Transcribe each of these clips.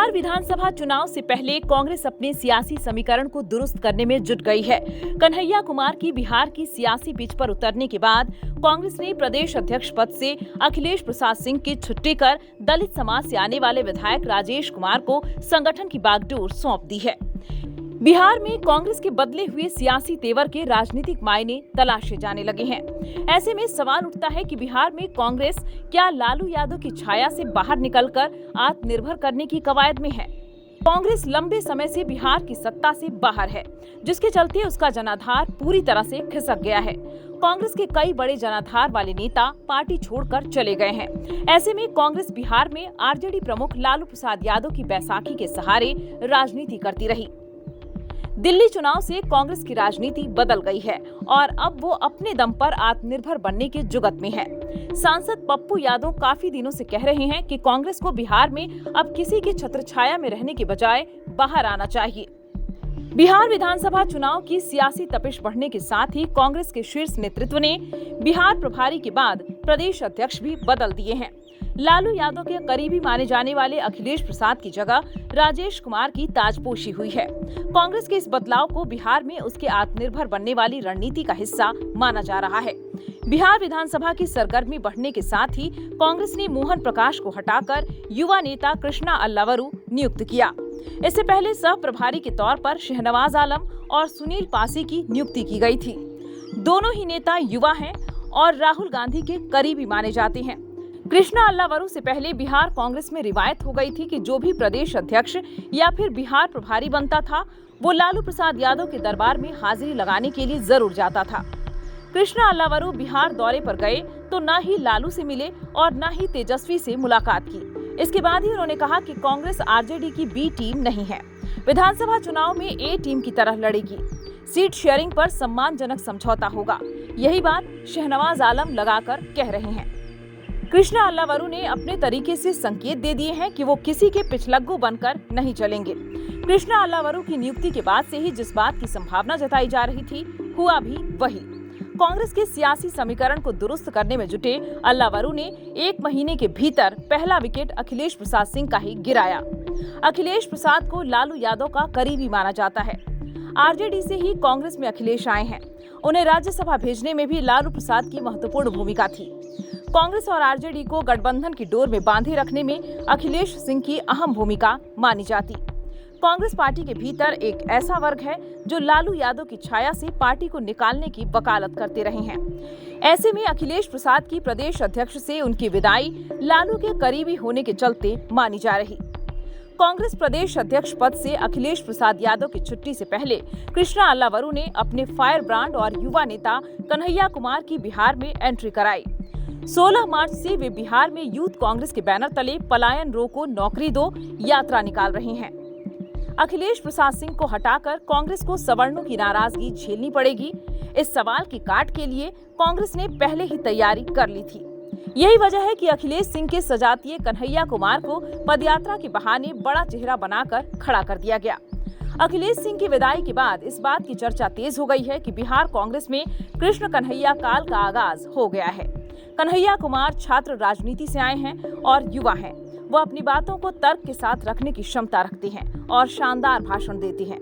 बिहार विधानसभा चुनाव से पहले कांग्रेस अपने सियासी समीकरण को दुरुस्त करने में जुट गई है। कन्हैया कुमार की बिहार की सियासी पिच पर उतरने के बाद कांग्रेस ने प्रदेश अध्यक्ष पद से अखिलेश प्रसाद सिंह की छुट्टी कर दलित समाज से आने वाले विधायक राजेश कुमार को संगठन की बागडोर सौंप दी है। बिहार में कांग्रेस के बदले हुए सियासी तेवर के राजनीतिक मायने तलाशे जाने लगे हैं। ऐसे में सवाल उठता है कि बिहार में कांग्रेस क्या लालू यादव की छाया से बाहर निकलकर आत्मनिर्भर करने की कवायद में है। कांग्रेस लंबे समय से बिहार की सत्ता से बाहर है, जिसके चलते उसका जनाधार पूरी तरह से खिसक गया है। कांग्रेस के कई बड़े जनाधार वाले नेता पार्टी छोड़कर चले गए हैं। ऐसे में कांग्रेस बिहार में आरजेडी प्रमुख लालू प्रसाद यादव की बैसाखी के सहारे राजनीति करती रही। दिल्ली चुनाव से कांग्रेस की राजनीति बदल गई है और अब वो अपने दम पर आत्मनिर्भर बनने के जुगत में है। सांसद पप्पू यादव काफी दिनों से कह रहे हैं कि कांग्रेस को बिहार में अब किसी की छत्रछाया में रहने के बजाय बाहर आना चाहिए। बिहार विधानसभा चुनाव की सियासी तपिश बढ़ने के साथ ही कांग्रेस के शीर्ष नेतृत्व ने बिहार प्रभारी के बाद प्रदेश अध्यक्ष भी बदल दिए हैं। लालू यादव के करीबी माने जाने वाले अखिलेश प्रसाद की जगह राजेश कुमार की ताजपोशी हुई है। कांग्रेस के इस बदलाव को बिहार में उसके आत्मनिर्भर बनने वाली रणनीति का हिस्सा माना जा रहा है। बिहार विधानसभा की सरगर्मी बढ़ने के साथ ही कांग्रेस ने मोहन प्रकाश को हटाकर युवा नेता कृष्णा अल्लावरू नियुक्त किया। इससे पहले सह प्रभारी के तौर पर शहनवाज आलम और सुनील पासी की नियुक्ति की गई थी। दोनों ही नेता युवा हैं और राहुल गांधी के करीबी माने जाते हैं। कृष्णा अल्लावरू से पहले बिहार कांग्रेस में रिवायत हो गई थी कि जो भी प्रदेश अध्यक्ष या फिर बिहार प्रभारी बनता था, वो लालू प्रसाद यादव के दरबार में हाजिरी लगाने के लिए जरूर जाता था। कृष्णा अल्लावरू बिहार दौरे पर गए तो न ही लालू से मिले और न ही तेजस्वी से मुलाकात की। इसके बाद ही उन्होंने कहा कि कांग्रेस आरजेडी की बी टीम नहीं है, विधानसभा चुनाव में ए टीम की तरह लड़ेगी। सीट शेयरिंग पर सम्मानजनक समझौता होगा, यही बात शहनवाज आलम लगाकर कह रहे हैं। कृष्णा अल्लावरू ने अपने तरीके से संकेत दे दिए हैं कि वो किसी के पिछलग्गू बनकर नहीं चलेंगे। कृष्णा अल्लावरू की नियुक्ति के बाद से ही जिस बात की संभावना जताई जा रही थी, हुआ भी वही। कांग्रेस के सियासी समीकरण को दुरुस्त करने में जुटे अल्लावरू ने 1 महीने के भीतर पहला विकेट अखिलेश प्रसाद सिंह का ही गिराया। अखिलेश प्रसाद को लालू यादव का करीबी माना जाता है। आरजेडी से ही कांग्रेस में अखिलेश आए हैं। उन्हें राज्यसभा भेजने में भी लालू प्रसाद की महत्वपूर्ण भूमिका थी। कांग्रेस और आरजेडी को गठबंधन की डोर में बांधे रखने में अखिलेश सिंह की अहम भूमिका मानी जाती। कांग्रेस पार्टी के भीतर एक ऐसा वर्ग है जो लालू यादव की छाया से पार्टी को निकालने की वकालत करते रहे हैं। ऐसे में अखिलेश प्रसाद की प्रदेश अध्यक्ष से उनकी विदाई लालू के करीबी होने के चलते मानी जा रही। कांग्रेस प्रदेश अध्यक्ष पद से अखिलेश प्रसाद यादव की छुट्टी से पहले कृष्णा अल्लावरू ने अपने फायर ब्रांड और युवा नेता कन्हैया कुमार की बिहार में एंट्री कराई। 16 मार्च से वे बिहार में यूथ कांग्रेस के बैनर तले पलायन रोको नौकरी दो यात्रा निकाल रहे हैं। अखिलेश प्रसाद सिंह को हटाकर कांग्रेस को सवर्णों की नाराजगी झेलनी पड़ेगी। इस सवाल की काट के लिए कांग्रेस ने पहले ही तैयारी कर ली थी। यही वजह है कि अखिलेश सिंह के सजातीय कन्हैया कुमार को पदयात्रा के बहाने बड़ा चेहरा बनाकर खड़ा कर दिया गया। अखिलेश सिंह की विदाई के बाद इस बात की चर्चा तेज हो गई है कि बिहार कांग्रेस में कृष्ण कन्हैया काल का आगाज हो गया है। कन्हैया कुमार छात्र राजनीति से आए हैं और युवा हैं। वो अपनी बातों को तर्क के साथ रखने की क्षमता रखते हैं और शानदार भाषण देते हैं।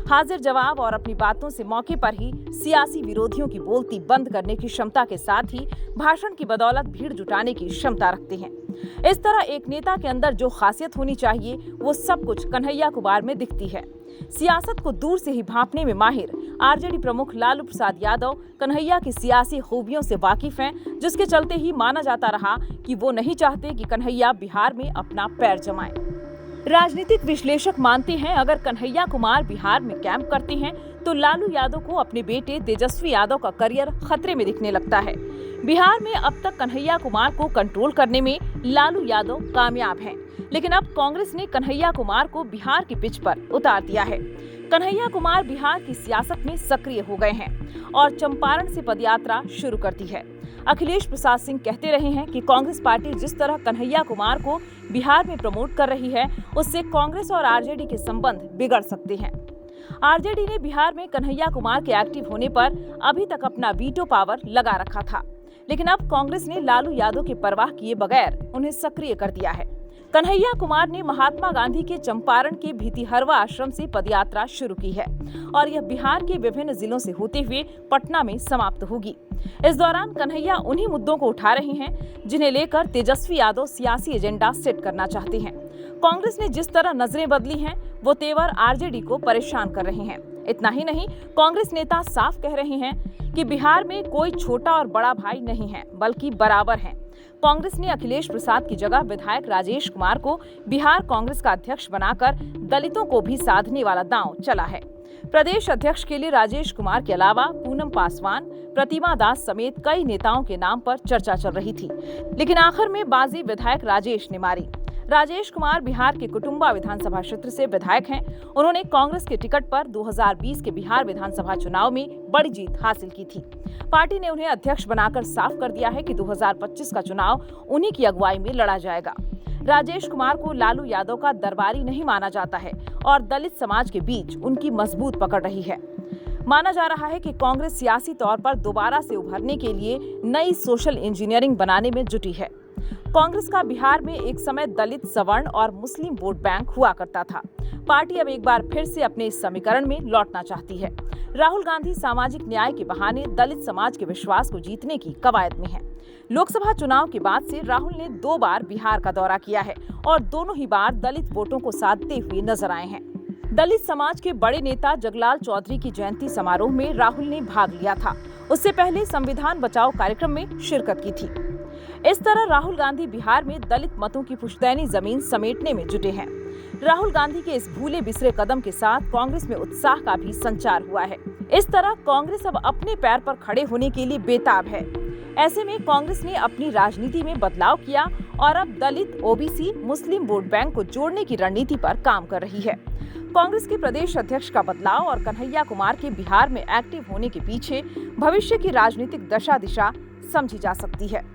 हाजिर जवाब और अपनी बातों से मौके पर ही सियासी विरोधियों की बोलती बंद करने की क्षमता के साथ ही भाषण की बदौलत भीड़ जुटाने की क्षमता रखते हैं। इस तरह एक नेता के अंदर जो खासियत होनी चाहिए, वो सब कुछ कन्हैया कुमार में दिखती है। सियासत को दूर से ही भांपने में माहिर आरजेडी प्रमुख लालू प्रसाद यादव कन्हैया की सियासी खूबियों से वाकिफ हैं, जिसके चलते ही माना जाता रहा कि वो नहीं चाहते कि कन्हैया बिहार में अपना पैर जमाए। राजनीतिक विश्लेषक मानते हैं अगर कन्हैया कुमार बिहार में कैंप करते हैं तो लालू यादव को अपने बेटे तेजस्वी यादव का करियर खतरे में दिखने लगता है। बिहार में अब तक कन्हैया कुमार को कंट्रोल करने में लालू यादव कामयाब हैं, लेकिन अब कांग्रेस ने कन्हैया कुमार को बिहार की पिच पर उतार दिया है। कन्हैया कुमार बिहार की सियासत में सक्रिय हो गए हैं और चंपारण से पदयात्रा शुरू कर दी है। अखिलेश प्रसाद सिंह कहते रहे हैं कि कांग्रेस पार्टी जिस तरह कन्हैया कुमार को बिहार में प्रमोट कर रही है, उससे कांग्रेस और आरजेडी के संबंध बिगड़ सकते हैं। आरजेडी ने बिहार में कन्हैया कुमार के एक्टिव होने पर अभी तक अपना वीटो पावर लगा रखा था। लेकिन अब कांग्रेस ने लालू यादव की परवाह किए बगैर उन्हें सक्रिय कर दिया है। कन्हैया कुमार ने महात्मा गांधी के चंपारण के भितिहरवा आश्रम से पदयात्रा शुरू की है और यह बिहार के विभिन्न जिलों से होते हुए पटना में समाप्त होगी। इस दौरान कन्हैया उन्हीं मुद्दों को उठा रहे हैं जिन्हें लेकर तेजस्वी यादव सियासी एजेंडा सेट करना चाहते हैं। कांग्रेस ने जिस तरह नजरें बदली हैं, वो तेवर आरजेडी को परेशान कर रहे हैं। इतना ही नहीं, कांग्रेस नेता साफ कह रहे हैं कि बिहार में कोई छोटा और बड़ा भाई नहीं है, बल्कि बराबर हैं। कांग्रेस ने अखिलेश प्रसाद की जगह विधायक राजेश कुमार को बिहार कांग्रेस का अध्यक्ष बनाकर दलितों को भी साधने वाला दांव चला है। प्रदेश अध्यक्ष के लिए राजेश कुमार के अलावा पूनम पासवान, प्रतिमा दास समेत कई नेताओं के नाम पर चर्चा चल रही थी, लेकिन आखिर में बाजी विधायक राजेश ने मारी। राजेश कुमार बिहार के कुटुंबा विधानसभा क्षेत्र से विधायक हैं। उन्होंने कांग्रेस के टिकट पर 2020 के बिहार विधानसभा चुनाव में बड़ी जीत हासिल की थी। पार्टी ने उन्हें अध्यक्ष बनाकर साफ कर दिया है कि 2025 का चुनाव उन्हीं की अगुवाई में लड़ा जाएगा। राजेश कुमार को लालू यादव का दरबारी नहीं माना जाता है और दलित समाज के बीच उनकी मजबूत पकड़ रही है। माना जा रहा है कि कांग्रेस सियासी तौर पर दोबारा से उभरने के लिए नई सोशल इंजीनियरिंग बनाने में जुटी है। कांग्रेस का बिहार में एक समय दलित, सवर्ण और मुस्लिम वोट बैंक हुआ करता था। पार्टी अब एक बार फिर से अपने इस समीकरण में लौटना चाहती है। राहुल गांधी सामाजिक न्याय के बहाने दलित समाज के विश्वास को जीतने की कवायद में हैं। लोकसभा चुनाव के बाद से राहुल ने 2 बार बिहार का दौरा किया है और दोनों ही बार दलित वोटों को साधते हुए नजर आए हैं। दलित समाज के बड़े नेता जगलाल चौधरी की जयंती समारोह में राहुल ने भाग लिया था। उससे पहले संविधान बचाओ कार्यक्रम में शिरकत की थी। इस तरह राहुल गांधी बिहार में दलित मतों की पुश्तैनी जमीन समेटने में जुटे हैं। राहुल गांधी के इस भूले बिसरे कदम के साथ कांग्रेस में उत्साह का भी संचार हुआ है। इस तरह कांग्रेस अब अपने पैर पर खड़े होने के लिए बेताब है। ऐसे में कांग्रेस ने अपनी राजनीति में बदलाव किया और अब दलित, ओबीसी, मुस्लिम वोट बैंक को जोड़ने की रणनीति पर काम कर रही है। कांग्रेस के प्रदेश अध्यक्ष का बदलाव और कन्हैया कुमार के बिहार में एक्टिव होने के पीछे भविष्य की राजनीतिक दशा दिशा समझी जा सकती है।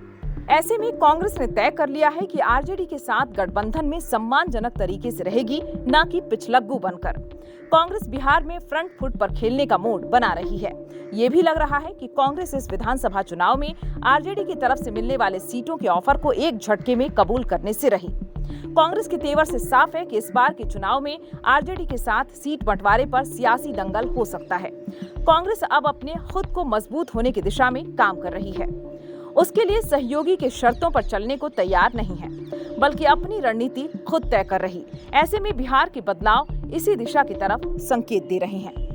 ऐसे में कांग्रेस ने तय कर लिया है कि आरजेडी के साथ गठबंधन में सम्मानजनक तरीके से रहेगी, न कि पिछलग्गू बनकर। कांग्रेस बिहार में फ्रंट फुट पर खेलने का मूड बना रही है। ये भी लग रहा है कि कांग्रेस इस विधानसभा चुनाव में आरजेडी की तरफ से मिलने वाले सीटों के ऑफर को एक झटके में कबूल करने से रही। कांग्रेस के तेवर से साफ है कि इस बार के चुनाव में आरजेडी के साथ सीट बंटवारे पर सियासी दंगल हो सकता है। कांग्रेस अब अपने खुद को मजबूत होने की दिशा में काम कर रही है। उसके लिए सहयोगी के शर्तों पर चलने को तैयार नहीं है, बल्कि अपनी रणनीति खुद तय कर रही। ऐसे में बिहार के बदलाव इसी दिशा की तरफ संकेत दे रहे हैं।